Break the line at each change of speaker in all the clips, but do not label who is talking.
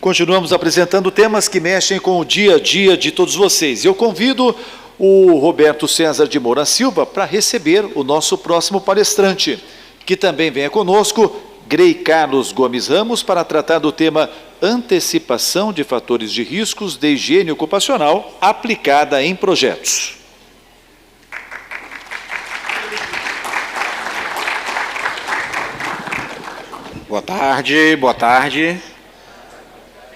Continuamos apresentando temas que mexem com o dia a dia de todos vocês. Eu convido o Roberto César de Moura Silva para receber o nosso próximo palestrante, que também venha conosco, Grey Carlos Gomes Ramos, para tratar do tema antecipação de fatores de riscos de higiene ocupacional aplicada em projetos.
Boa tarde, boa tarde.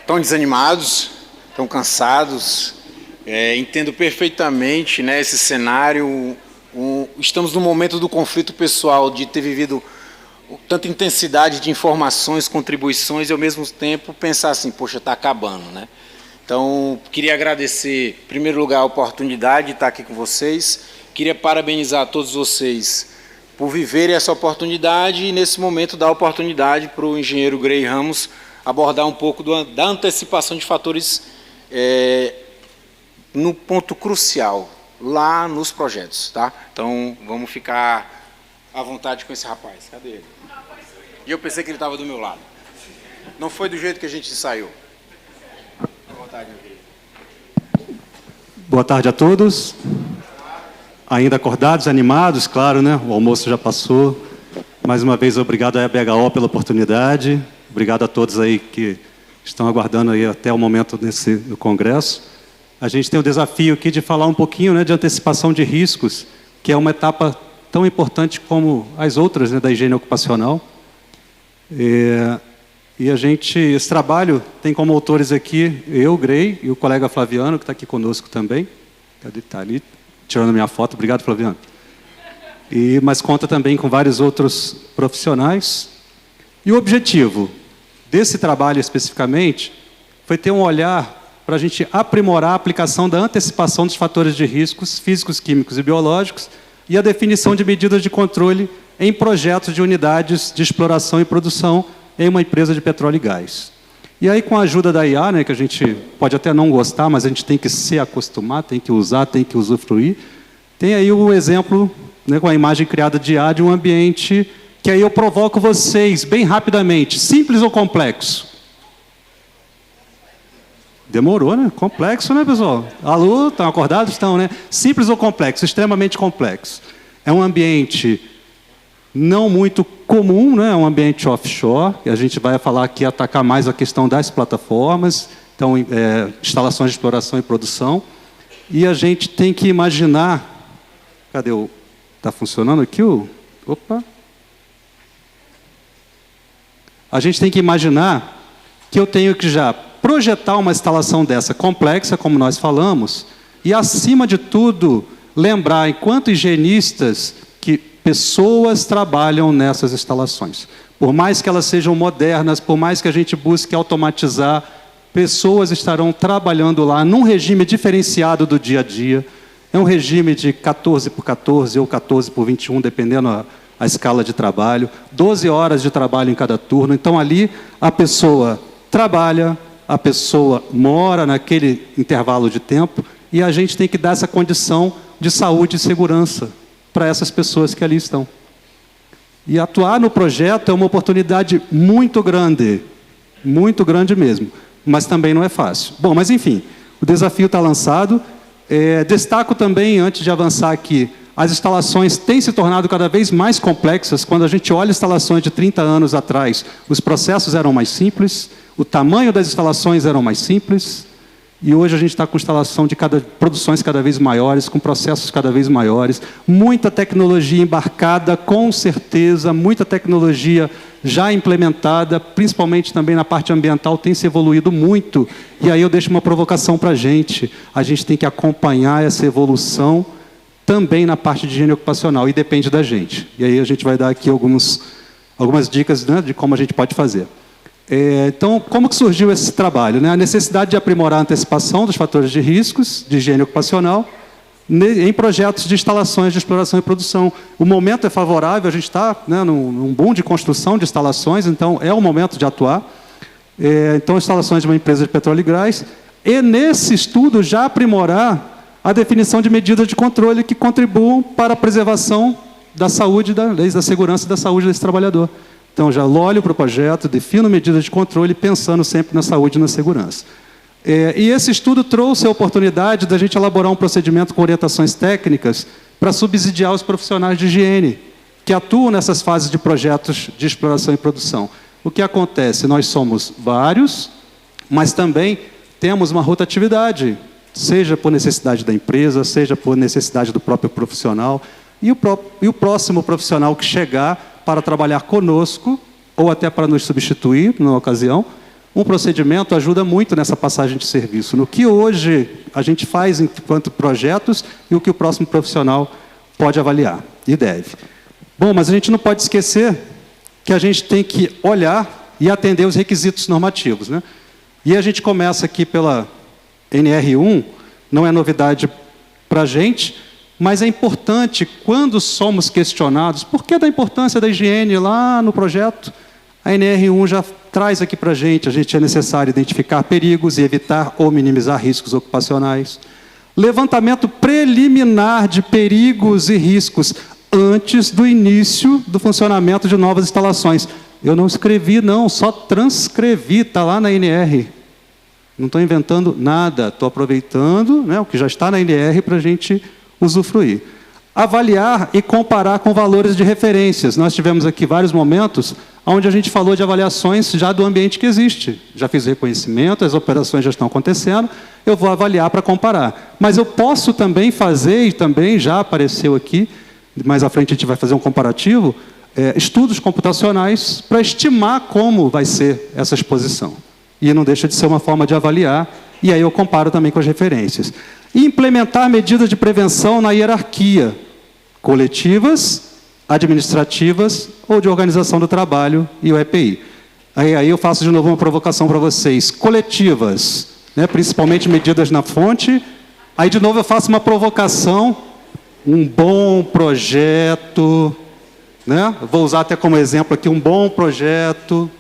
Estão desanimados? Estão cansados? Entendo perfeitamente, né, esse cenário. Estamos no momento do conflito pessoal, de ter vivido tanta intensidade de informações, contribuições, e ao mesmo tempo pensar assim, poxa, está acabando, né? Então, queria agradecer, em primeiro lugar, a oportunidade de estar aqui com vocês. Queria parabenizar a todos vocês por viverem essa oportunidade e, nesse momento, dar a oportunidade para o engenheiro Grey Ramos abordar um pouco da antecipação de fatores no ponto crucial, lá nos projetos, tá? Então, vamos ficar à vontade com esse rapaz. Cadê ele? E eu pensei que ele estava do meu lado. Não foi do jeito que a gente ensaiou. À vontade, meu querido.
Boa tarde a todos. Ainda acordados, animados, claro, né? O almoço já passou. Mais uma vez, obrigado à EBHO pela oportunidade. Obrigado a todos aí que estão aguardando aí até o momento no congresso. A gente tem o desafio aqui de falar um pouquinho, né, de antecipação de riscos, que é uma etapa tão importante como as outras, né, da higiene ocupacional. E esse trabalho tem como autores aqui eu, Grey, e o colega Flaviano, que está aqui conosco também. Cadê? Está ali, tirando minha foto. Obrigado, Flaviano. Mas conta também com vários outros profissionais. E o objetivo desse trabalho especificamente foi ter um olhar para a gente aprimorar a aplicação da antecipação dos fatores de riscos físicos, químicos e biológicos e a definição de medidas de controle em projetos de unidades de exploração e produção em uma empresa de petróleo e gás. E aí, com a ajuda da IA, né, que a gente pode até não gostar, mas a gente tem que se acostumar, tem que usar, tem que usufruir, tem aí o exemplo, né, com a imagem criada de IA de um ambiente que aí eu provoco vocês, bem rapidamente, simples ou complexo? Demorou, né? Complexo, né, pessoal? Alô, estão acordados? Estão, né? Simples ou complexo? Extremamente complexo. É um ambiente não muito comum, né? É um ambiente offshore, e a gente vai falar aqui, atacar mais a questão das plataformas, então, instalações de exploração e produção, e a gente tem que imaginar... Cadê o... Está funcionando aqui o... Opa! A gente tem que imaginar que eu tenho que já projetar uma instalação dessa complexa, como nós falamos, e, acima de tudo, lembrar, enquanto higienistas, que pessoas trabalham nessas instalações. Por mais que elas sejam modernas, por mais que a gente busque automatizar, pessoas estarão trabalhando lá num regime diferenciado do dia a dia. É um regime de 14 por 14 ou 14 por 21, dependendo a escala de trabalho, 12 horas de trabalho em cada turno. Então, ali, a pessoa trabalha, a pessoa mora naquele intervalo de tempo, e a gente tem que dar essa condição de saúde e segurança para essas pessoas que ali estão. E atuar no projeto é uma oportunidade muito grande mesmo, mas também não é fácil. Bom, mas enfim, o desafio está lançado. Destaco também, antes de avançar aqui, as instalações têm se tornado cada vez mais complexas. Quando a gente olha instalações de 30 anos atrás, os processos eram mais simples, o tamanho das instalações eram mais simples, e hoje a gente está com instalação de produções cada vez maiores, com processos cada vez maiores, muita tecnologia embarcada, com certeza, muita tecnologia já implementada, principalmente também na parte ambiental, tem se evoluído muito, e aí eu deixo uma provocação para a gente tem que acompanhar essa evolução também na parte de higiene ocupacional, e depende da gente. E aí a gente vai dar aqui algumas dicas, né, de como a gente pode fazer. Então, como que surgiu esse trabalho, né? A necessidade de aprimorar a antecipação dos fatores de riscos de higiene ocupacional em projetos de instalações de exploração e produção. O momento é favorável, a gente está, né, num boom de construção de instalações, então é o momento de atuar. Então, instalações de uma empresa de petróleo e gás, e nesse estudo já aprimorar a definição de medidas de controle que contribuam para a preservação da saúde, da segurança e da saúde desse trabalhador. Então, já olho para o projeto, defino medidas de controle, pensando sempre na saúde e na segurança. E esse estudo trouxe a oportunidade da gente elaborar um procedimento com orientações técnicas para subsidiar os profissionais de higiene, que atuam nessas fases de projetos de exploração e produção. O que acontece? Nós somos vários, mas também temos uma rotatividade, seja por necessidade da empresa, seja por necessidade do próprio profissional, e o próximo profissional que chegar para trabalhar conosco, ou até para nos substituir, numa ocasião, um procedimento ajuda muito nessa passagem de serviço, no que hoje a gente faz enquanto projetos e o que o próximo profissional pode avaliar, e deve. Bom, mas a gente não pode esquecer que a gente tem que olhar e atender os requisitos normativos, né? E a gente começa aqui pela NR1, não é novidade para a gente, mas é importante, quando somos questionados, por que da importância da higiene lá no projeto? A NR1 já traz aqui para a gente é necessário identificar perigos e evitar ou minimizar riscos ocupacionais. Levantamento preliminar de perigos e riscos antes do início do funcionamento de novas instalações. Eu não escrevi, não, só transcrevi, está lá na NR. Não estou inventando nada, estou aproveitando, né, o que já está na NR para a gente usufruir. Avaliar e comparar com valores de referências. Nós tivemos aqui vários momentos onde a gente falou de avaliações já do ambiente que existe. Já fiz reconhecimento, as operações já estão acontecendo, eu vou avaliar para comparar. Mas eu posso também fazer, e também já apareceu aqui, mais à frente a gente vai fazer um comparativo, estudos computacionais para estimar como vai ser essa exposição. E não deixa de ser uma forma de avaliar, e aí eu comparo também com as referências. E implementar medidas de prevenção na hierarquia, coletivas, administrativas ou de organização do trabalho e o EPI. Aí eu faço de novo uma provocação para vocês. Coletivas, né, principalmente medidas na fonte. Aí de novo eu faço uma provocação, um bom projeto, né? Vou usar até como exemplo aqui um bom projeto,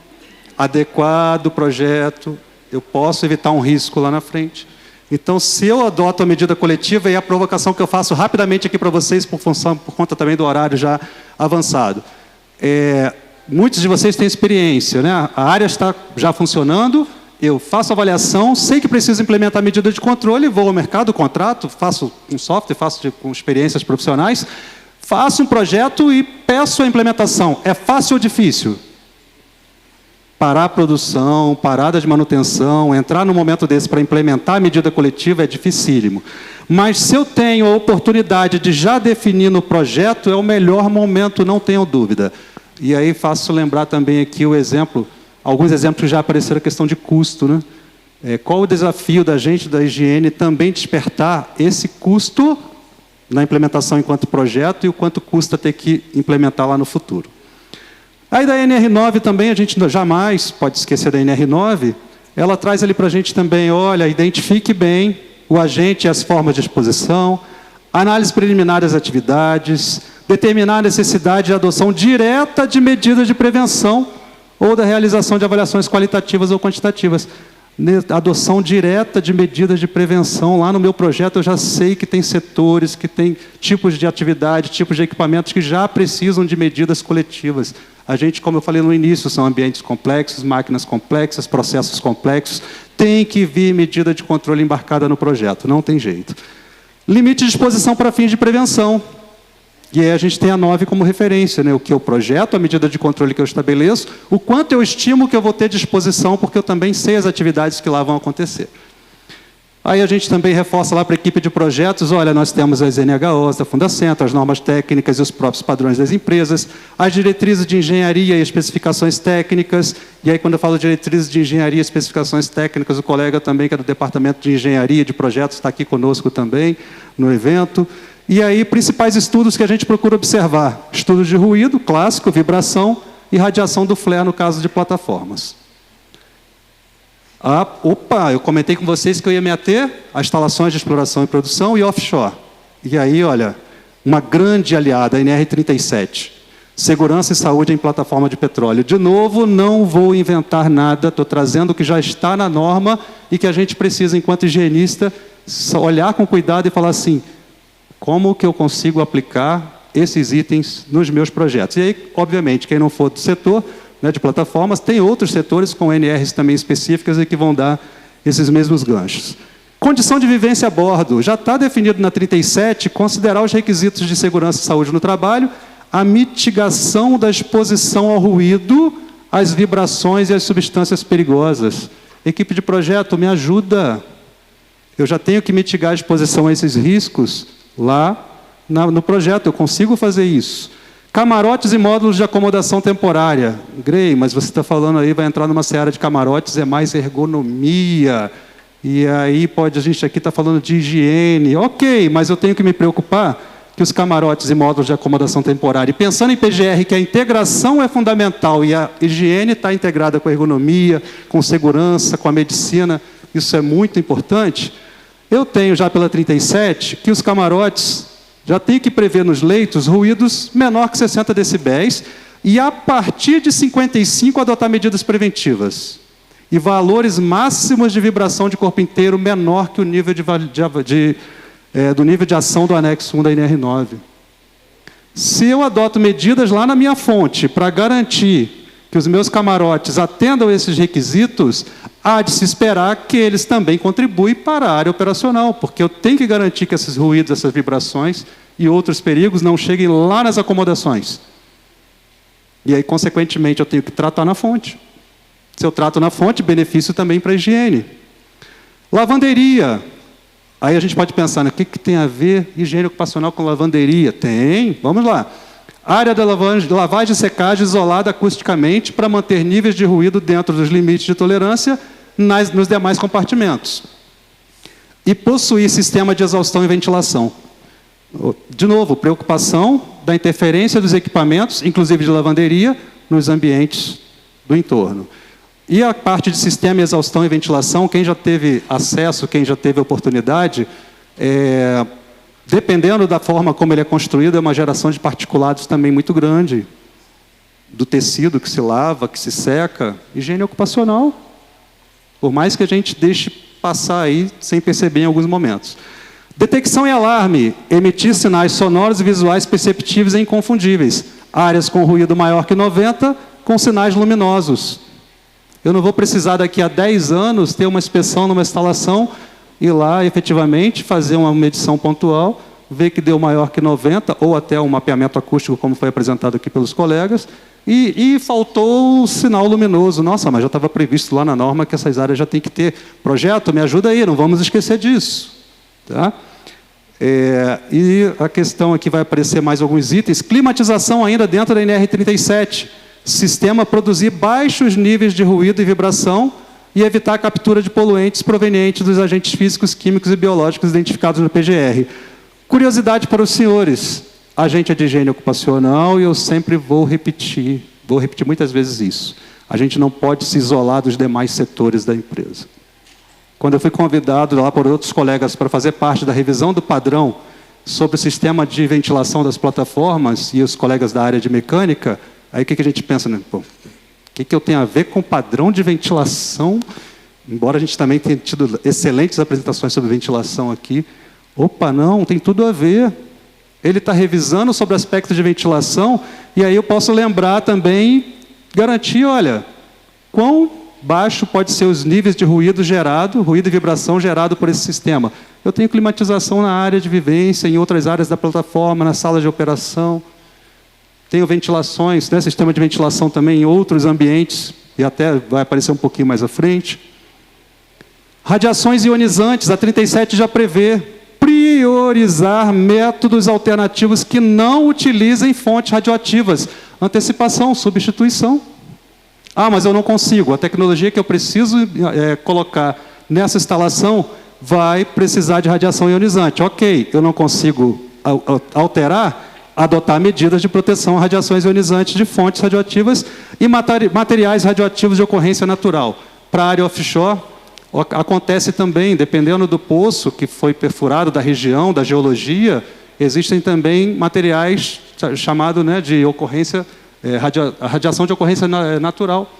adequado projeto, eu posso evitar um risco lá na frente. Então, se eu adoto a medida coletiva, e a provocação que eu faço rapidamente aqui para vocês, por conta também do horário já avançado. Muitos de vocês têm experiência, né? A área está já funcionando, eu faço avaliação, sei que preciso implementar a medida de controle, vou ao mercado, contrato, faço um software, faço com experiências profissionais, faço um projeto e peço a implementação. É fácil ou difícil? Parar a produção, parada de manutenção, entrar no momento desse para implementar a medida coletiva é dificílimo. Mas se eu tenho a oportunidade de já definir no projeto, é o melhor momento, não tenham dúvida. E aí faço lembrar também aqui o exemplo, alguns exemplos que já apareceram, a questão de custo, né? Qual o desafio da gente, da higiene, também despertar esse custo na implementação enquanto projeto e o quanto custa ter que implementar lá no futuro. Aí da NR9 também, a gente jamais pode esquecer da NR9, ela traz ali para a gente também, olha, identifique bem o agente e as formas de exposição, análise preliminar das atividades, determinar a necessidade de adoção direta de medidas de prevenção ou da realização de avaliações qualitativas ou quantitativas. Adoção direta de medidas de prevenção. Lá no meu projeto eu já sei que tem setores, que tem tipos de atividade, tipos de equipamentos que já precisam de medidas coletivas. A gente, como eu falei no início, são ambientes complexos, máquinas complexas, processos complexos. Tem que vir medida de controle embarcada no projeto, não tem jeito. Limite de exposição para fins de prevenção. E aí a gente tem a 9 como referência, né? O que eu projeto, a medida de controle que eu estabeleço, o quanto eu estimo que eu vou ter de exposição, porque eu também sei as atividades que lá vão acontecer. Aí a gente também reforça lá para a equipe de projetos, olha, nós temos as NHOs da Fundacentro, as normas técnicas e os próprios padrões das empresas, as diretrizes de engenharia e especificações técnicas, e aí quando eu falo diretrizes de engenharia e especificações técnicas, o colega também, que é do Departamento de Engenharia de Projetos, está aqui conosco também no evento. E aí, principais estudos que a gente procura observar. Estudos de ruído, clássico, vibração e radiação do flare, no caso de plataformas. Eu comentei com vocês que eu ia me ater a instalações de exploração e produção e offshore. E aí, olha, uma grande aliada, a NR37. Segurança e saúde em plataforma de petróleo. De novo, não vou inventar nada, estou trazendo o que já está na norma e que a gente precisa, enquanto higienista, olhar com cuidado e falar assim, como que eu consigo aplicar esses itens nos meus projetos? E aí, obviamente, quem não for do setor, né, de plataformas, tem outros setores com NRs também específicas e que vão dar esses mesmos ganchos. Condição de vivência a bordo. Já está definido na 37 considerar os requisitos de segurança e saúde no trabalho, a mitigação da exposição ao ruído, às vibrações e às substâncias perigosas. Equipe de projeto, me ajuda. Eu já tenho que mitigar a exposição a esses riscos lá no projeto, eu consigo fazer isso. Camarotes e módulos de acomodação temporária. Grey, mas você está falando aí, vai entrar numa seara de camarotes, é mais ergonomia. E aí a gente aqui está falando de higiene. Ok, mas eu tenho que me preocupar que os camarotes e módulos de acomodação temporária, e pensando em PGR, que a integração é fundamental e a higiene está integrada com a ergonomia, com segurança, com a medicina, isso é muito importante. Eu tenho já pela 37 que os camarotes já tem que prever nos leitos ruídos menor que 60 decibéis e a partir de 55 adotar medidas preventivas. E valores máximos de vibração de corpo inteiro menor que o nível do nível de ação do anexo 1 da NR9. Se eu adoto medidas lá na minha fonte para garantir que os meus camarotes atendam esses requisitos, há de se esperar que eles também contribuem para a área operacional, porque eu tenho que garantir que esses ruídos, essas vibrações e outros perigos não cheguem lá nas acomodações. E aí, consequentemente, eu tenho que tratar na fonte. Se eu trato na fonte, benefício também para a higiene. Lavanderia. Aí a gente pode pensar, né, o que tem a ver higiene ocupacional com lavanderia? Tem, vamos lá. Área de lavagem e secagem isolada acusticamente para manter níveis de ruído dentro dos limites de tolerância nos demais compartimentos. E possuir sistema de exaustão e ventilação. De novo, preocupação da interferência dos equipamentos, inclusive de lavanderia, nos ambientes do entorno. E a parte de sistema de exaustão e ventilação, quem já teve acesso, quem já teve oportunidade, dependendo da forma como ele é construído, é uma geração de particulados também muito grande, do tecido que se lava, que se seca, higiene ocupacional, por mais que a gente deixe passar aí sem perceber em alguns momentos. Detecção e alarme, emitir sinais sonoros e visuais perceptíveis e inconfundíveis, áreas com ruído maior que 90, com sinais luminosos. Eu não vou precisar daqui a 10 anos ter uma inspeção numa instalação, ir lá efetivamente fazer uma medição pontual, ver que deu maior que 90, ou até um mapeamento acústico, como foi apresentado aqui pelos colegas, e faltou o sinal luminoso. Nossa, mas já estava previsto lá na norma que essas áreas já tem que ter. Projeto, me ajuda aí, não vamos esquecer disso. Tá? E a questão aqui vai aparecer mais alguns itens. Climatização ainda dentro da NR37. Sistema produzir baixos níveis de ruído e vibração e evitar a captura de poluentes provenientes dos agentes físicos, químicos e biológicos identificados no PGR. Curiosidade para os senhores. Agente é de higiene ocupacional e eu sempre vou repetir muitas vezes isso. A gente não pode se isolar dos demais setores da empresa. Quando eu fui convidado lá por outros colegas para fazer parte da revisão do padrão sobre o sistema de ventilação das plataformas e os colegas da área de mecânica, aí o que a gente pensa, né? Pô, o que eu tenho a ver com padrão de ventilação? Embora a gente também tenha tido excelentes apresentações sobre ventilação aqui. Opa, não, tem tudo a ver. Ele está revisando sobre aspectos de ventilação, e aí eu posso lembrar também, garantir, olha, quão baixo pode ser os níveis de ruído e vibração gerado por esse sistema. Eu tenho climatização na área de vivência, em outras áreas da plataforma, na sala de operação. Tenho ventilações, né, sistema de ventilação também em outros ambientes, e até vai aparecer um pouquinho mais à frente. Radiações ionizantes, a 37 já prevê priorizar métodos alternativos que não utilizem fontes radioativas. Antecipação, substituição. Ah, mas eu não consigo. A tecnologia que eu preciso colocar nessa instalação vai precisar de radiação ionizante. Ok, eu não consigo alterar, adotar medidas de proteção a radiações ionizantes de fontes radioativas e materiais radioativos de ocorrência natural. Para a área offshore, acontece também, dependendo do poço que foi perfurado, da região, da geologia, existem também materiais chamados, né, de ocorrência, radiação de ocorrência natural.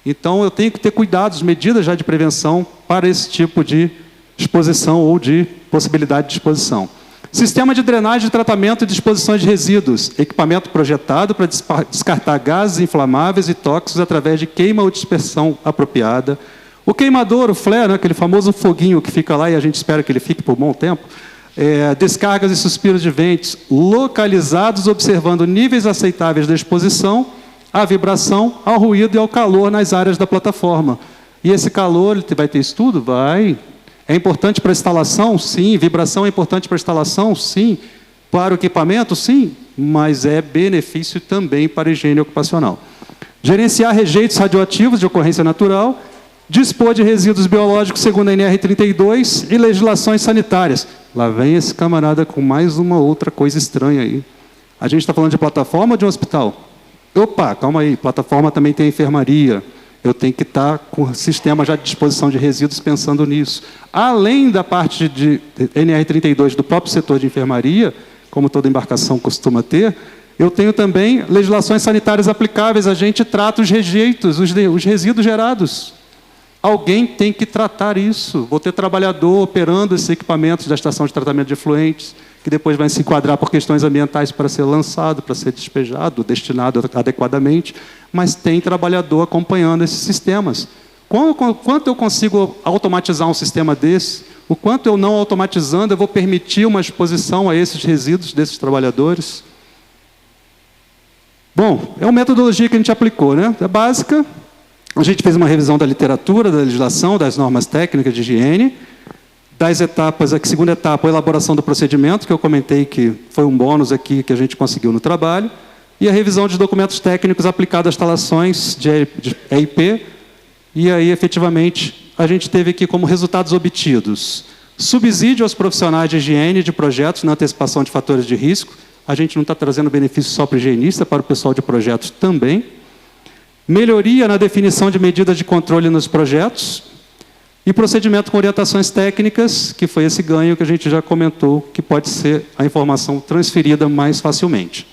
Então, eu tenho que ter cuidados, medidas já de prevenção para esse tipo de exposição ou de possibilidade de exposição. Sistema de drenagem, tratamento e disposição de resíduos. Equipamento projetado para descartar gases inflamáveis e tóxicos através de queima ou dispersão apropriada. O queimador, o flare, né, aquele famoso foguinho que fica lá e a gente espera que ele fique por um bom tempo. Descargas e suspiros de ventos localizados, observando níveis aceitáveis da exposição, à vibração, ao ruído e ao calor nas áreas da plataforma. E esse calor, ele vai ter estudo? Vai. É importante para a instalação? Sim. Vibração é importante para a instalação? Sim. Para o equipamento? Sim. Mas é benefício também para a higiene ocupacional. Gerenciar rejeitos radioativos de ocorrência natural, dispor de resíduos biológicos segundo a NR32 e legislações sanitárias. Lá vem esse camarada com mais uma outra coisa estranha aí. A gente está falando de plataforma ou de um hospital? Opa, calma aí, plataforma também tem enfermaria. Eu tenho que estar com o sistema já de disposição de resíduos pensando nisso. Além da parte de NR32 do próprio setor de enfermaria, como toda embarcação costuma ter, eu tenho também legislações sanitárias aplicáveis. A gente trata os rejeitos, os resíduos gerados. Alguém tem que tratar isso. Vou ter trabalhador operando esses equipamentos da estação de tratamento de efluentes, que depois vai se enquadrar por questões ambientais para ser lançado, para ser despejado, destinado adequadamente, mas tem trabalhador acompanhando esses sistemas. Quanto eu consigo automatizar um sistema desse? O quanto eu não automatizando, eu vou permitir uma exposição a esses resíduos desses trabalhadores? Bom, é uma metodologia que a gente aplicou, né? É básica. A gente fez uma revisão da literatura, da legislação, das normas técnicas de higiene, das etapas, a segunda etapa, a elaboração do procedimento, que eu comentei que foi um bônus aqui que a gente conseguiu no trabalho, e a revisão de documentos técnicos aplicados às instalações de EIP, e aí, efetivamente, a gente teve aqui como resultados obtidos subsídio aos profissionais de higiene de projetos na antecipação de fatores de risco. A gente não está trazendo benefício só para o higienista, para o pessoal de projetos também. Melhoria na definição de medidas de controle nos projetos. E procedimento com orientações técnicas, que foi esse ganho que a gente já comentou, que pode ser a informação transferida mais facilmente.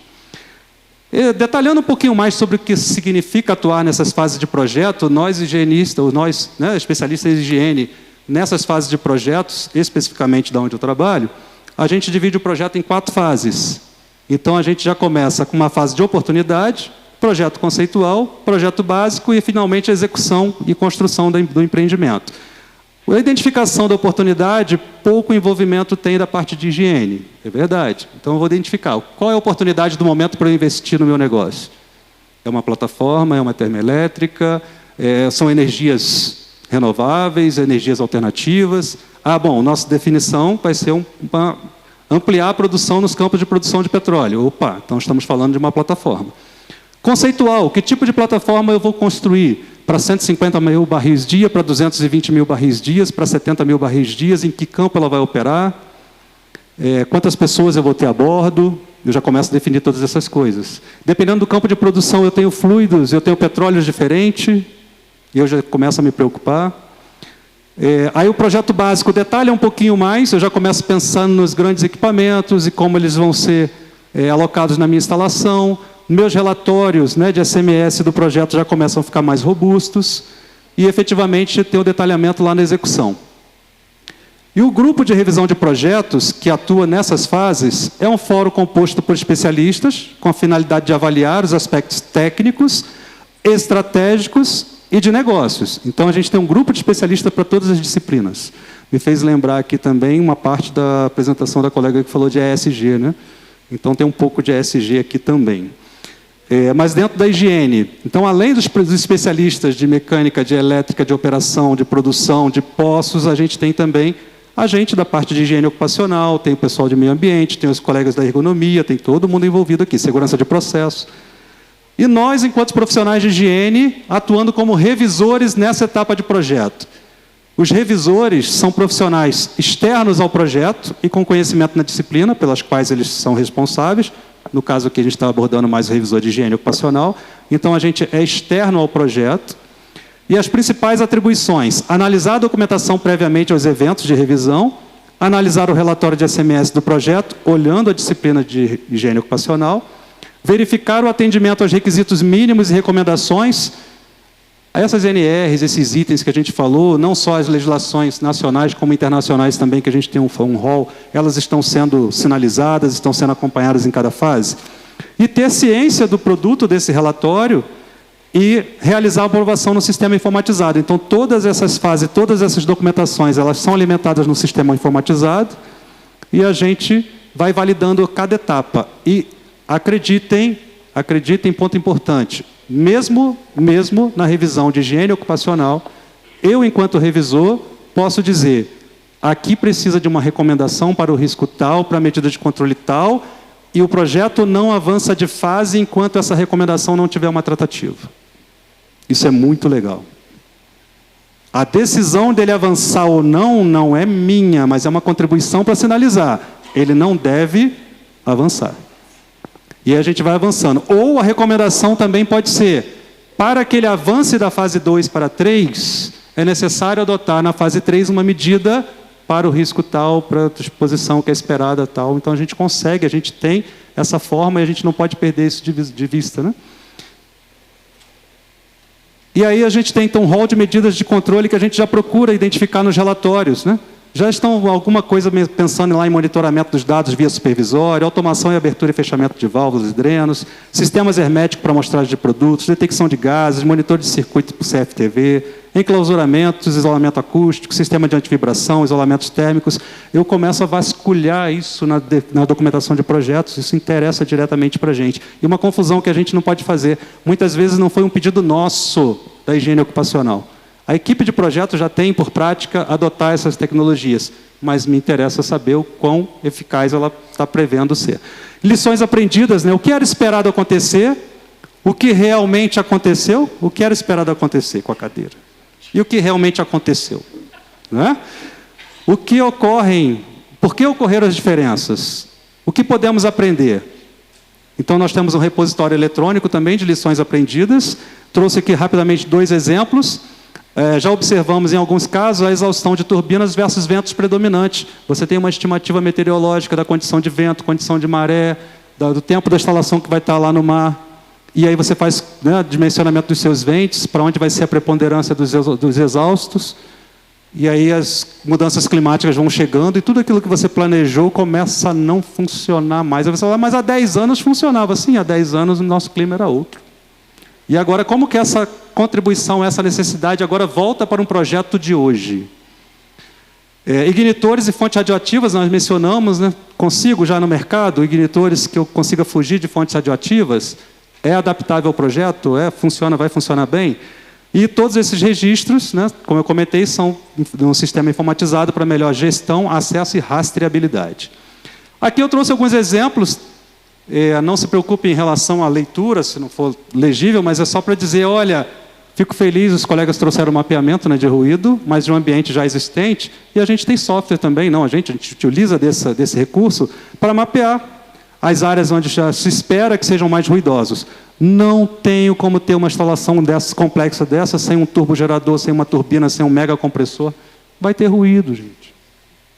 Detalhando um pouquinho mais sobre o que significa atuar nessas fases de projeto, nós higienistas, nós, né, especialistas em higiene, nessas fases de projetos, especificamente da onde eu trabalho, a gente divide o projeto em 4 fases. Então, a gente já começa com uma fase de oportunidade, projeto conceitual, projeto básico e, finalmente, a execução e construção do empreendimento. A identificação da oportunidade, pouco envolvimento tem da parte de higiene, é verdade. Então, eu vou identificar qual é a oportunidade do momento para eu investir no meu negócio. É uma plataforma, é uma termoelétrica, são energias renováveis, energias alternativas. Bom, nossa definição vai ser ampliar a produção nos campos de produção de petróleo. Opa, então estamos falando de uma plataforma. Conceitual, que tipo de plataforma eu vou construir? Para 150 mil barris dia, para 220 mil barris dias, para 70 mil barris dias, em que campo ela vai operar, quantas pessoas eu vou ter a bordo, eu já começo a definir todas essas coisas. Dependendo do campo de produção, eu tenho fluidos, eu tenho petróleos diferentes, e eu já começo a me preocupar. Aí o projeto básico detalha um pouquinho mais, eu já começo pensando nos grandes equipamentos e como eles vão ser alocados na minha instalação. Meus relatórios, né, de SMS do projeto já começam a ficar mais robustos e, efetivamente, ter o detalhamento lá na execução. E o grupo de revisão de projetos que atua nessas fases é um fórum composto por especialistas com a finalidade de avaliar os aspectos técnicos, estratégicos e de negócios. Então, a gente tem um grupo de especialistas para todas as disciplinas. Me fez lembrar aqui também uma parte da apresentação da colega que falou de ESG, né? Então, tem um pouco de ESG aqui também. Mas dentro da higiene. Então, além dos especialistas de mecânica, de elétrica, de operação, de produção, de poços, a gente tem também a gente da parte de higiene ocupacional, tem o pessoal de meio ambiente, tem os colegas da ergonomia, tem todo mundo envolvido aqui, segurança de processo. E nós, enquanto profissionais de higiene, atuando como revisores nessa etapa de projeto. Os revisores são profissionais externos ao projeto e com conhecimento na disciplina, pelas quais eles são responsáveis. No caso aqui, a gente está abordando mais o revisor de higiene ocupacional. Então, a gente é externo ao projeto. E as principais atribuições: analisar a documentação previamente aos eventos de revisão, analisar o relatório de SMS do projeto, olhando a disciplina de higiene ocupacional, verificar o atendimento aos requisitos mínimos e recomendações. Essas NRs, esses itens que a gente falou, não só as legislações nacionais como internacionais também, que a gente tem um rol, elas estão sendo sinalizadas, estão sendo acompanhadas em cada fase. E ter ciência do produto desse relatório e realizar a aprovação no sistema informatizado. Então, todas essas fases, todas essas documentações, elas são alimentadas no sistema informatizado e a gente vai validando cada etapa. E acreditem, ponto importante, mesmo na revisão de higiene ocupacional, eu, enquanto revisor, posso dizer, aqui precisa de uma recomendação para o risco tal, para a medida de controle tal, e o projeto não avança de fase enquanto essa recomendação não tiver uma tratativa. Isso é muito legal. A decisão dele avançar ou não é minha, mas é uma contribuição para sinalizar. Ele não deve avançar. E aí a gente vai avançando. Ou a recomendação também pode ser, para que ele avance da fase 2 para 3, é necessário adotar na fase 3 uma medida para o risco tal, para a exposição que é esperada tal. Então a gente consegue, a gente tem essa forma e a gente não pode perder isso de vista, né? E aí a gente tem então um rol de medidas de controle que a gente já procura identificar nos relatórios, né? Já estão alguma coisa pensando lá em monitoramento dos dados via supervisório, automação e abertura e fechamento de válvulas e drenos, sistemas herméticos para amostragem de produtos, detecção de gases, monitor de circuito por CFTV, enclausuramentos, isolamento acústico, sistema de antivibração, isolamentos térmicos. Eu começo a vasculhar isso na documentação de projetos, isso interessa diretamente para a gente. E uma confusão que a gente não pode fazer, muitas vezes não foi um pedido nosso da higiene ocupacional. A equipe de projeto já tem, por prática, adotar essas tecnologias, mas me interessa saber o quão eficaz ela está prevendo ser. Lições aprendidas, né? O que era esperado acontecer, o que realmente aconteceu, o que era esperado acontecer com a cadeira. E o que realmente aconteceu. Né? O que ocorrem, por que ocorreram as diferenças? O que podemos aprender? Então, nós temos um repositório eletrônico também de lições aprendidas. Trouxe aqui rapidamente 2 exemplos. Já observamos em alguns casos a exaustão de turbinas versus ventos predominantes. Você tem uma estimativa meteorológica da condição de vento, condição de maré, do tempo da instalação que vai estar lá no mar. E aí você faz, né, dimensionamento dos seus ventos, para onde vai ser a preponderância dos exaustos. E aí as mudanças climáticas vão chegando e tudo aquilo que você planejou começa a não funcionar mais. Aí você fala, mas há 10 anos funcionava assim, há 10 anos o nosso clima era outro. E agora, como que essa contribuição, essa necessidade agora volta para um projeto de hoje? Ignitores e fontes radioativas, nós mencionamos, né? Consigo já no mercado, ignitores que eu consiga fugir de fontes radioativas, é adaptável ao projeto, funciona, vai funcionar bem. E todos esses registros, né, como eu comentei, são um sistema informatizado para melhor gestão, acesso e rastreabilidade. Aqui eu trouxe alguns exemplos. Não se preocupe em relação à leitura, se não for legível, mas é só para dizer, olha, fico feliz, os colegas trouxeram o mapeamento, né, de ruído, mas de um ambiente já existente, e a gente tem software também, não, a gente utiliza desse recurso para mapear as áreas onde já se espera que sejam mais ruidosos. Não tenho como ter uma instalação complexa dessa sem um turbogerador, sem uma turbina, sem um mega compressor. Vai ter ruído, gente.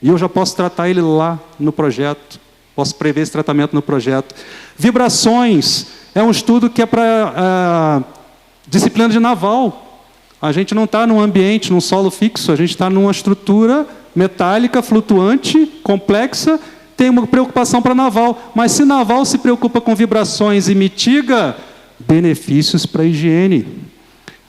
E eu já posso tratar ele lá no projeto. Posso prever esse tratamento no projeto. Vibrações é um estudo que é para disciplina de naval. A gente não está num ambiente, num solo fixo, a gente está numa estrutura metálica, flutuante, complexa, tem uma preocupação para naval. Mas se naval se preocupa com vibrações e mitiga, benefícios para a higiene.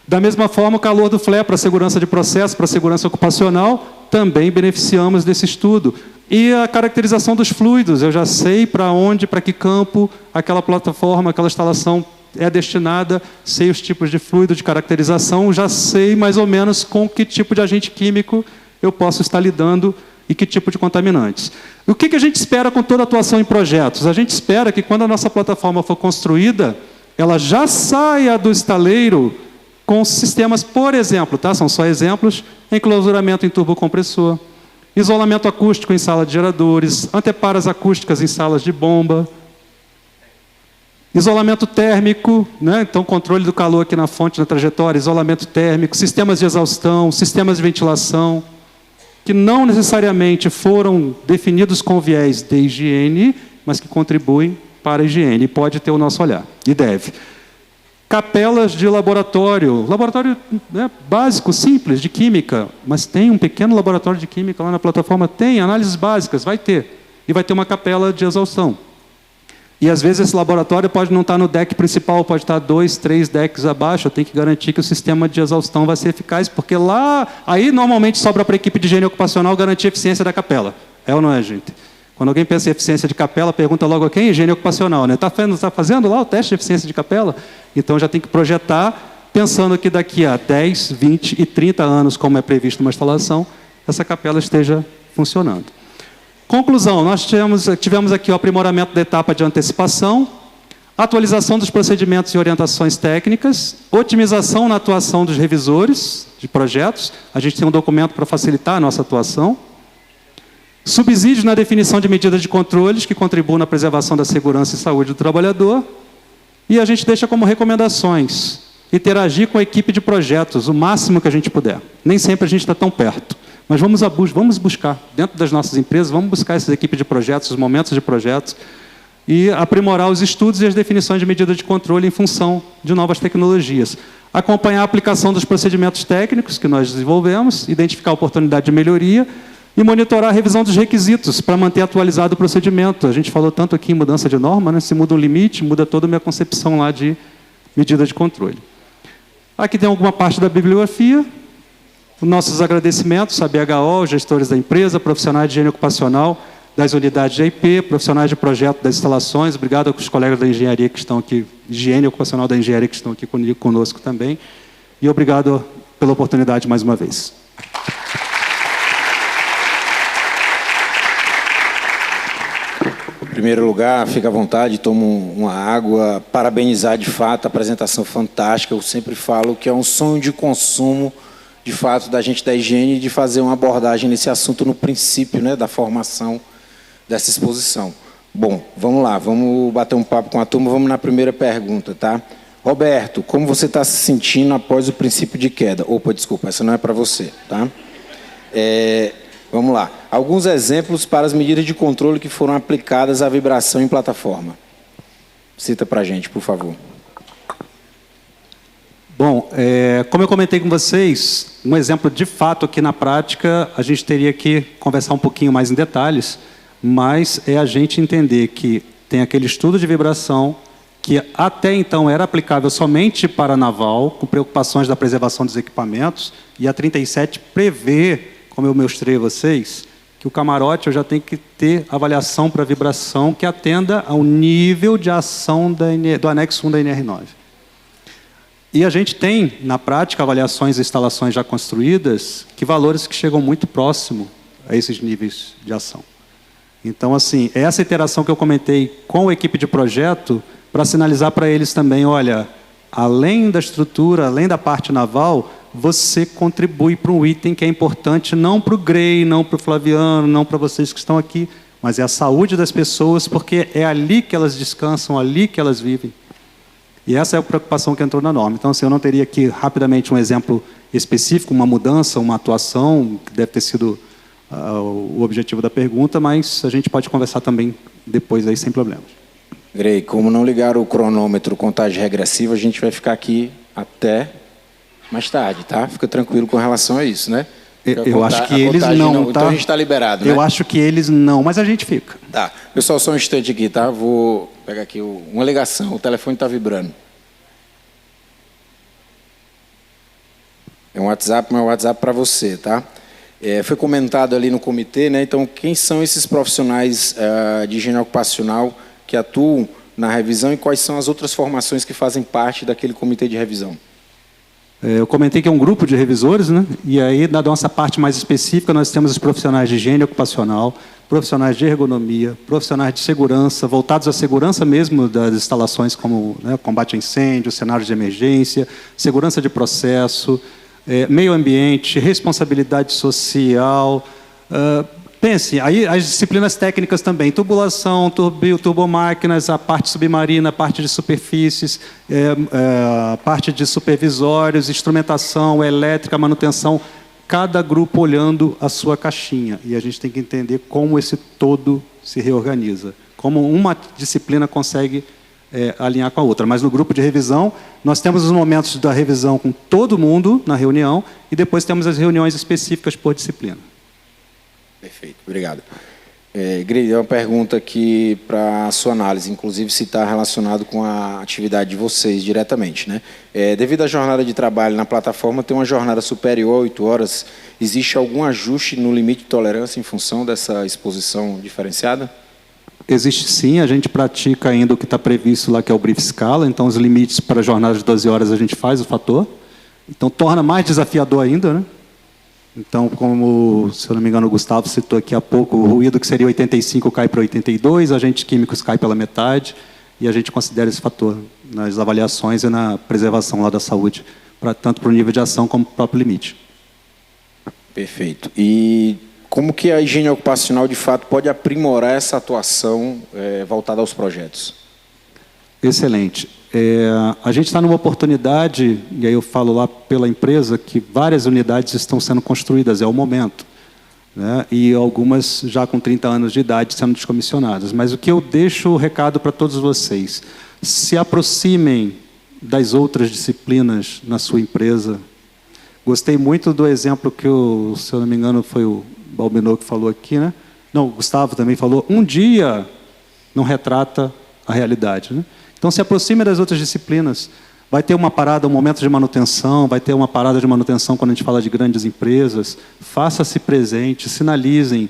Da mesma forma, o calor do flare para a segurança de processo, para a segurança ocupacional, também beneficiamos desse estudo. E a caracterização dos fluidos, eu já sei para onde, para que campo aquela plataforma, aquela instalação é destinada, sei os tipos de fluido de caracterização, já sei mais ou menos com que tipo de agente químico eu posso estar lidando e que tipo de contaminantes. O que a gente espera com toda a atuação em projetos? A gente espera que quando a nossa plataforma for construída, ela já saia do estaleiro com sistemas, por exemplo, tá? São só exemplos, enclausuramento em turbocompressor, isolamento acústico em sala de geradores, anteparas acústicas em salas de bomba, isolamento térmico, né? Então controle do calor aqui na fonte, na trajetória, isolamento térmico, sistemas de exaustão, sistemas de ventilação, que não necessariamente foram definidos com viés de higiene, mas que contribuem para a higiene, e pode ter o nosso olhar, e deve. capelas de laboratório, né, básico, simples, de química, mas tem um pequeno laboratório de química lá na plataforma, tem análises básicas, vai ter, e vai ter uma capela de exaustão. E às vezes esse laboratório pode não estar no deck principal, pode estar 2, 3 decks abaixo, eu tenho que garantir que o sistema de exaustão vai ser eficaz, porque lá, aí normalmente sobra para a equipe de higiene ocupacional garantir a eficiência da capela. É ou não é, gente? Quando alguém pensa em eficiência de capela, pergunta logo a quem? Higiene ocupacional, né? Está fazendo lá o teste de eficiência de capela? Então já tem que projetar, pensando que daqui a 10, 20 e 30 anos, como é previsto numa instalação, essa capela esteja funcionando. Conclusão, nós tivemos aqui o aprimoramento da etapa de antecipação, atualização dos procedimentos e orientações técnicas, otimização na atuação dos revisores de projetos, a gente tem um documento para facilitar a nossa atuação, subsídios na definição de medidas de controles que contribuam na preservação da segurança e saúde do trabalhador, e a gente deixa como recomendações, interagir com a equipe de projetos o máximo que a gente puder. Nem sempre a gente está tão perto. Mas vamos buscar, dentro das nossas empresas, vamos buscar essas equipes de projetos, os momentos de projetos, e aprimorar os estudos e as definições de medidas de controle em função de novas tecnologias. Acompanhar a aplicação dos procedimentos técnicos que nós desenvolvemos, identificar a oportunidade de melhoria e monitorar a revisão dos requisitos para manter atualizado o procedimento. A gente falou tanto aqui em mudança de norma, né? Se muda um limite, muda toda a minha concepção lá de medida de controle. Aqui tem alguma parte da bibliografia. Nossos agradecimentos a BHO, gestores da empresa, profissionais de higiene ocupacional das unidades de IP, profissionais de projeto das instalações. Obrigado aos colegas da engenharia que estão aqui, higiene ocupacional da engenharia que estão aqui conosco também. E obrigado pela oportunidade mais uma vez.
Em primeiro lugar, fica à vontade, toma uma água, parabenizar de fato a apresentação fantástica. Eu sempre falo que é um sonho de consumo de fato, da gente da higiene, de fazer uma abordagem nesse assunto no princípio, né, da formação dessa exposição. Bom, vamos lá, vamos bater um papo com a turma, vamos na primeira pergunta, tá? Roberto, como você está se sentindo após o princípio de queda? Opa, desculpa, essa não é para você, tá? Vamos lá. Alguns exemplos para as medidas de controle que foram aplicadas à vibração em plataforma. Cita para a gente, por favor.
Bom, como eu comentei com vocês, um exemplo de fato aqui na prática, a gente teria que conversar um pouquinho mais em detalhes, mas é a gente entender que tem aquele estudo de vibração que até então era aplicável somente para a naval, com preocupações da preservação dos equipamentos, e a 37 prevê, como eu mostrei a vocês, que o camarote eu já tem que ter avaliação para vibração que atenda ao nível de ação do anexo 1 da NR9. E a gente tem, na prática, avaliações e instalações já construídas, que valores que chegam muito próximo a esses níveis de ação. Então, assim, essa interação que eu comentei com a equipe de projeto, para sinalizar para eles também, olha, além da estrutura, além da parte naval, você contribui para um item que é importante, não para o Grey, não para o Flaviano, não para vocês que estão aqui, mas é a saúde das pessoas, porque é ali que elas descansam, ali que elas vivem. E essa é a preocupação que entrou na norma. Então, assim, eu não teria aqui rapidamente um exemplo específico, uma mudança, uma atuação, que deve ter sido o objetivo da pergunta, mas a gente pode conversar também depois aí, sem problemas.
Grey, como não ligar o cronômetro contagem regressiva, a gente vai ficar aqui até mais tarde, tá? Fica tranquilo com relação a isso, né?
Eu acho que eles não, tá?
Então a gente está liberado, né?
Eu acho que eles não, mas a gente fica.
Tá. Pessoal, só um instante aqui, tá? Vou pegar aqui uma ligação. O telefone está vibrando. É um WhatsApp, mas é um WhatsApp para você, tá? Foi comentado ali no comitê, né? Então, quem são esses profissionais de higiene ocupacional que atuam na revisão e quais são as outras formações que fazem parte daquele comitê de revisão?
Eu comentei que é um grupo de revisores, né? E aí, na nossa parte mais específica, nós temos os profissionais de higiene ocupacional, profissionais de ergonomia, profissionais de segurança, voltados à segurança mesmo das instalações, como, né, combate a incêndio, cenários de emergência, segurança de processo, meio ambiente, responsabilidade social. Pense, aí as disciplinas técnicas também, tubulação, turbomáquinas, a parte submarina, a parte de superfícies, a parte de supervisórios, instrumentação, elétrica, manutenção, cada grupo olhando a sua caixinha. E a gente tem que entender como esse todo se reorganiza, como uma disciplina consegue alinhar com a outra. Mas no grupo de revisão, nós temos os momentos da revisão com todo mundo na reunião e depois temos as reuniões específicas por disciplina.
Perfeito, obrigado. Grede, uma pergunta aqui para a sua análise, inclusive se está relacionado com a atividade de vocês diretamente, né? Devido à jornada de trabalho na plataforma, tem uma jornada superior a 8 horas, existe algum ajuste no limite de tolerância em função dessa exposição diferenciada?
Existe sim, a gente pratica ainda o que está previsto lá, que é o brief scala, então os limites para a jornada de 12 horas a gente faz o fator, então torna mais desafiador ainda, né? Então, como, se eu não me engano, o Gustavo citou aqui há pouco, o ruído que seria 85 cai para 82, agentes químicos cai pela metade, e a gente considera esse fator nas avaliações e na preservação lá da saúde, tanto para o nível de ação como para o próprio limite.
Perfeito. E como que a higiene ocupacional, de fato, pode aprimorar essa atuação voltada aos projetos? Excelente.
A gente está numa oportunidade, e aí eu falo lá pela empresa, que várias unidades estão sendo construídas, é o momento, né? E algumas já com 30 anos de idade sendo descomissionadas. Mas o que eu deixo o recado para todos vocês, se aproximem das outras disciplinas na sua empresa. Gostei muito do exemplo que, se eu não me engano, foi o Balbinot que falou aqui, né? Não, o Gustavo também falou, um dia não retrata a realidade, né? Então, se aproxime das outras disciplinas. Vai ter uma parada, um momento de manutenção, vai ter uma parada de manutenção quando a gente fala de grandes empresas. Faça-se presente, sinalizem.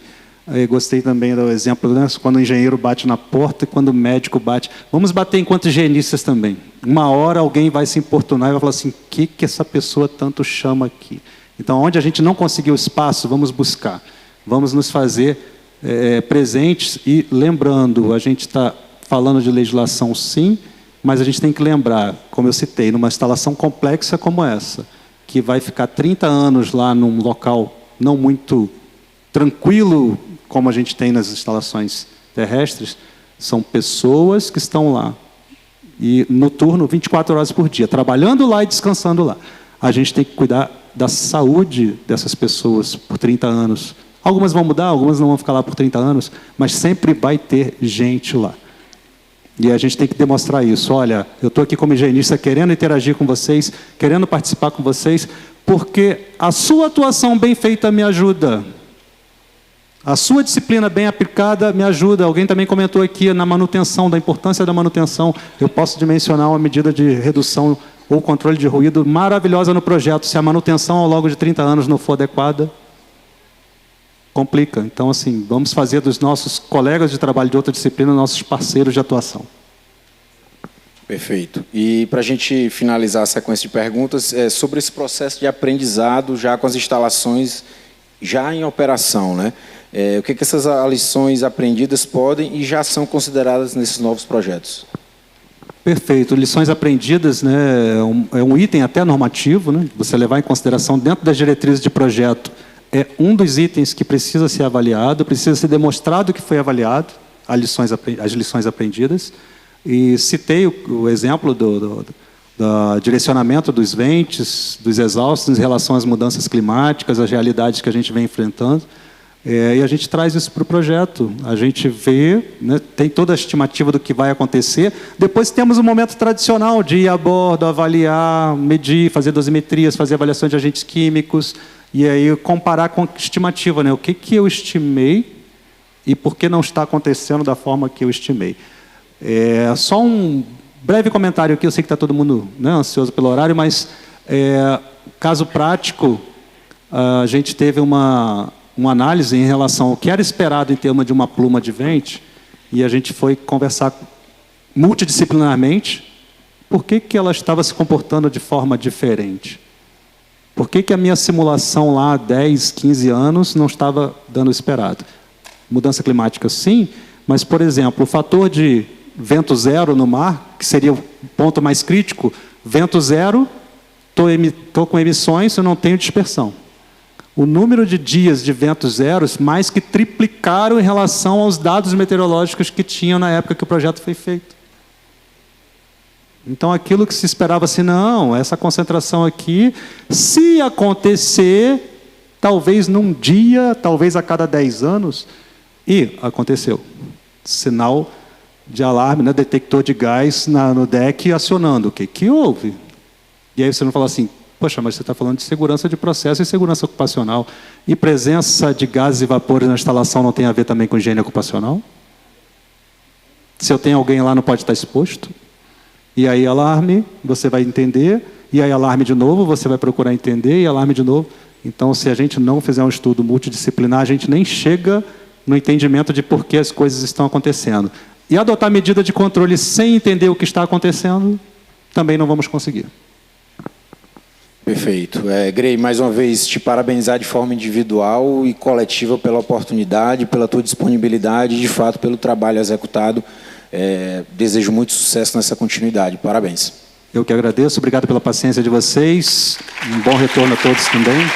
Gostei também do exemplo, né? Quando o engenheiro bate na porta e quando o médico bate. Vamos bater enquanto higienistas também. Uma hora alguém vai se importunar e vai falar assim, o que essa pessoa tanto chama aqui? Então, onde a gente não conseguiu espaço, vamos buscar. Vamos nos fazer presentes e lembrando, a gente está falando de legislação, sim, mas a gente tem que lembrar, como eu citei, numa instalação complexa como essa, que vai ficar 30 anos lá num local não muito tranquilo, como a gente tem nas instalações terrestres, são pessoas que estão lá, e no turno, 24 horas por dia, trabalhando lá e descansando lá. A gente tem que cuidar da saúde dessas pessoas por 30 anos. Algumas vão mudar, algumas não vão ficar lá por 30 anos, mas sempre vai ter gente lá. E a gente tem que demonstrar isso. Olha, eu estou aqui como higienista querendo interagir com vocês, querendo participar com vocês, porque a sua atuação bem feita me ajuda. A sua disciplina bem aplicada me ajuda. Alguém também comentou aqui na manutenção, da importância da manutenção. Eu posso dimensionar uma medida de redução ou controle de ruído maravilhosa no projeto. Se a manutenção ao longo de 30 anos não for adequada, complica. Então, assim, vamos fazer dos nossos colegas de trabalho de outra disciplina nossos parceiros de atuação.
Perfeito. E para a gente finalizar a sequência de perguntas, sobre esse processo de aprendizado já com as instalações já em operação, né? O que essas lições aprendidas podem e já são consideradas nesses novos projetos?
Perfeito. Lições aprendidas, né, é um item até normativo, né? Você levar em consideração dentro das diretrizes de projeto. É um dos itens que precisa ser avaliado, precisa ser demonstrado que foi avaliado, as lições aprendidas. E citei o exemplo do direcionamento dos ventes, dos exaustos em relação às mudanças climáticas, às realidades que a gente vem enfrentando. E a gente traz isso para o projeto. A gente vê, né, tem toda a estimativa do que vai acontecer. Depois temos o momento tradicional de ir a bordo, avaliar, medir, fazer dosimetrias, fazer avaliação de agentes químicos, e aí comparar com a estimativa, né? O que eu estimei e por que não está acontecendo da forma que eu estimei. Só um breve comentário aqui, eu sei que está todo mundo, né, ansioso pelo horário, mas caso prático, a gente teve uma análise em relação ao que era esperado em termos de uma pluma de vente, e a gente foi conversar multidisciplinarmente por que ela estava se comportando de forma diferente. Por que a minha simulação lá há 10, 15 anos não estava dando o esperado? Mudança climática, sim, mas, por exemplo, o fator de vento zero no mar, que seria o ponto mais crítico, vento zero, estou com emissões, eu não tenho dispersão. O número de dias de ventos zeros mais que triplicaram em relação aos dados meteorológicos que tinham na época que o projeto foi feito. Então, aquilo que se esperava assim, não, essa concentração aqui, se acontecer, talvez num dia, talvez a cada 10 anos, e aconteceu. Sinal de alarme, né, detector de gás no deck acionando. O que houve? E aí você não fala assim, poxa, mas você está falando de segurança de processo e segurança ocupacional. E presença de gases e vapores na instalação não tem a ver também com higiene ocupacional? Se eu tenho alguém lá, não pode estar exposto? E aí alarme, você vai entender, e aí alarme de novo, você vai procurar entender, e alarme de novo. Então, se a gente não fizer um estudo multidisciplinar, a gente nem chega no entendimento de por que as coisas estão acontecendo. E adotar medida de controle sem entender o que está acontecendo, também não vamos conseguir.
Perfeito. Grey, mais uma vez, te parabenizar de forma individual e coletiva pela oportunidade, pela tua disponibilidade e, de fato, pelo trabalho executado. Desejo muito sucesso nessa continuidade. Parabéns.
Eu que agradeço. Obrigado pela paciência de vocês. Um bom retorno a todos também.